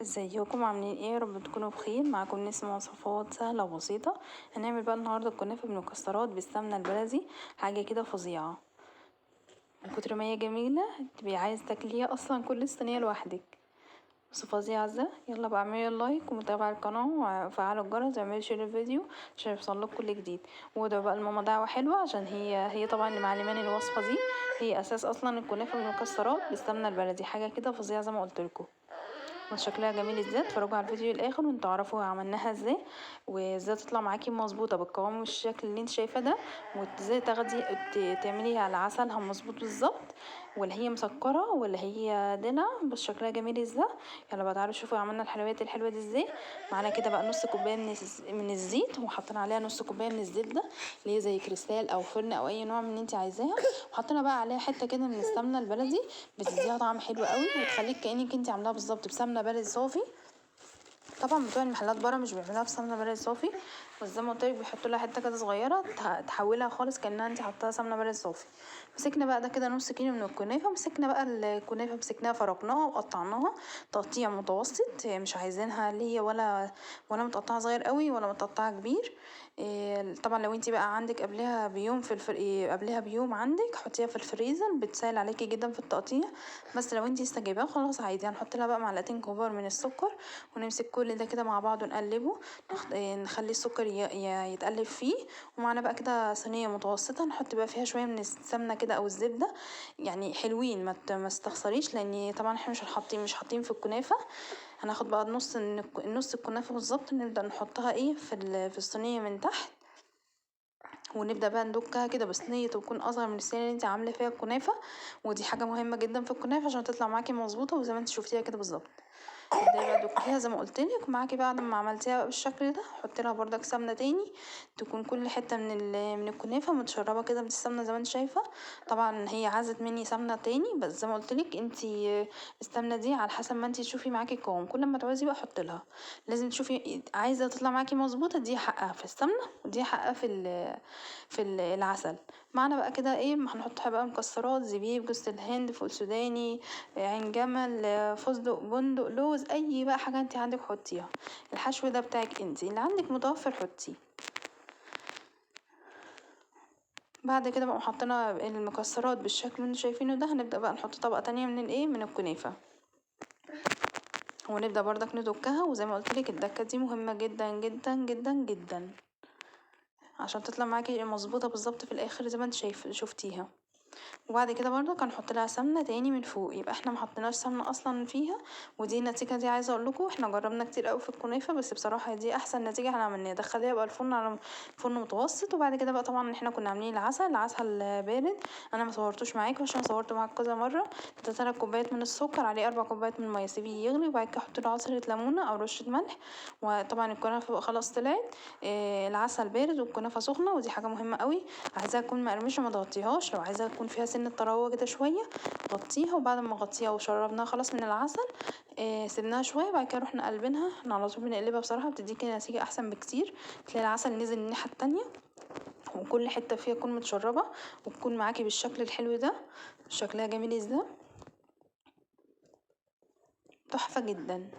ازيكم عاملين ايه؟ يا رب تكونوا بخير. معاكم نسمة وصفات سهلة وبسيطة. هنعمل بقى النهاردة الكنافة بالمكسرات بالسمنة البلدي، حاجة كده فظيعة من كتر ما هي جميلة تبقي عايز تاكليها اصلا كل صينية لوحدك. بس فظيعة ازاي؟ يلا بقى اعملي لايك ومتابعة القناة وفعلوا الجرس واعملي شير الفيديو عشان يوصلك كل جديد. وادعوا بقى لماما دعوة حلوة عشان هي طبعا اللي معلماني الوصفة دي. هي اساس اصلا الكنافة بالمكسرات بالسمنة البلدي، حاجة كده فظيعة زي ما قلتلكوا. شكلها جميل ازاي؟ اتفرجوا على الفيديو الاخر وانتوا تعرفوا عملناها ازاي وازاي تطلع معاكي مظبوطه بالقوام والشكل اللي انت شايفاه ده، وازاي تاخدي تعمليها على عسلها مظبوط بالظبط، ولا هي مسكره ولا هي دلع، بس شكلها جميل ازاي. يلا بقى تعالوا شوفوا عملنا الحلويات الحلوه دي ازاي. معانا كده بقى نص كوبايه من الزيت، وحطينا عليها نص كوبايه من الزبده اللي هي زي كريستال او فرن او اي نوع من اللي انت عايزاها، وحطينا بقى عليها حته كده من السمنه البلدي بتديها طعم حلو قوي وتخليك كانك انت عاملاها بالظبط بسمنه بلدي صافي. طبعا بتوع المحلات بره مش بيعملوها بسمنه بلدي صافي، بس زي ما قلت لك بيحطوا لها حته كده صغيره تحولها خالص كانها انت حطاها سمنه بلدي صافي. مسكنا بقى ده كده نص كيلو من الكنافه، مسكنا بقى الكنافه مسكناها فرقناها وقطعناها تقطيع متوسط، مش عايزينها اللي هي ولا متقطعه صغير قوي ولا متقطعه كبير. طبعا لو انت بقى عندك قبلها بيوم قبلها بيوم عندك حطيها في الفريزر بتسهل عليكي جدا في التقطيع. بس لو انت لسه جايباها خلاص عادي، هنحط لها بقى معلقتين كبار من السكر ونمسك كل ده كده مع بعض ونقلبه. نخلي السكر يتقلب فيه. ومعنا بقى كده صينيه متوسطه نحط بقى فيها شويه من السمنه كده او الزبده، يعني حلوين ما تستخسريش، لان طبعا احنا مش حاطين في الكنافه. هناخد بقى نص الكنافه بالظبط، نبدا نحطها ايه في الصينيه من تحت، ونبدا بقى ندكها كده بصينيه تكون اصغر من الصينيه اللي انت عامله فيها الكنافه. ودي حاجه مهمه جدا في الكنافه عشان تطلع معاكي مظبوطه وزي ما انت شفتيها كده بالظبط. تبداي بقى تدكيها زي ما قلتلك، ومعاكي بعد ما عملتيها بقى بالشكل ده حطي لها بردك سمنه تاني تكون كل حته من الكنافه متشربه كده بالسمنه زي ما انت شايفه. طبعا هي عازت مني سمنه تاني، بس زي ما قلتلك انت السمنه دي على حسب ما انت تشوفي معاكي القوام، كل ما تعوزي بقى حطي لها. لازم تشوفي عايزه تطلع معاكي مظبوطه، دي حقها في السمنه ودي حقها في العسل. معنا بقى كده ايه، هنحط بقى مكسرات زبيب جوز الهند فول سوداني عين جمل فستق بندق لوز، اي بقى حاجه انت عندك حطيها. الحشو ده بتاعك انت اللي عندك متوفر حطيه. بعد كده بقى حطينا المكسرات بالشكل اللي انتوا شايفينه ده، هنبدا بقى نحط طبقه تانية من الكنافه، ونبدا بردك ندكها. وزي ما قلت لك الدكه دي مهمه جدا جدا جدا جدا عشان تطلع معاكي مظبوطه بالظبط في الاخر زي ما انت شفتيها. وبعد كده برضه هنحط لها سمنه تاني من فوق، يبقى احنا ما حطيناش سمنه اصلا فيها. ودي النتيجه دي عايزه اقول لكم احنا جربنا كتير قوي في الكنافه، بس بصراحه دي احسن نتيجه احنا عملناها. دخليها بقى الفرن على فرن متوسط. وبعد كده بقى طبعا احنا كنا عاملين العسل بارد، انا ما صورتوش معاكم عشان صورت معاكم كذا مره. ده 3 كوبايات من السكر عليه 4 كوبايات من الميه، سيبيه يغلي وبعد كده احط له عصره ليمونه او رشه ملح. وطبعا الكنافه خلاص طلعت، العسل بارد والكنافه سخنه، ودي حاجه مهمه قوي. عايزاها تكون مقرمشه ما تغطيهاش، لو عايزاها تكون فيها سن طراوه كده شويه غطيها. وبعد ما غطيها وشربناها خلاص من العسل، سيبناها شويه بعد كده رحنا قلبينها. احنا على طول بنقلبها بصراحه بتديكي نتيجه احسن بكتير. تلاقي العسل نزل الناحيه التانية وكل حته فيها تكون متشربه وتكون معاكي بالشكل الحلو ده. شكلها جميل ازاي، تحفه جدا.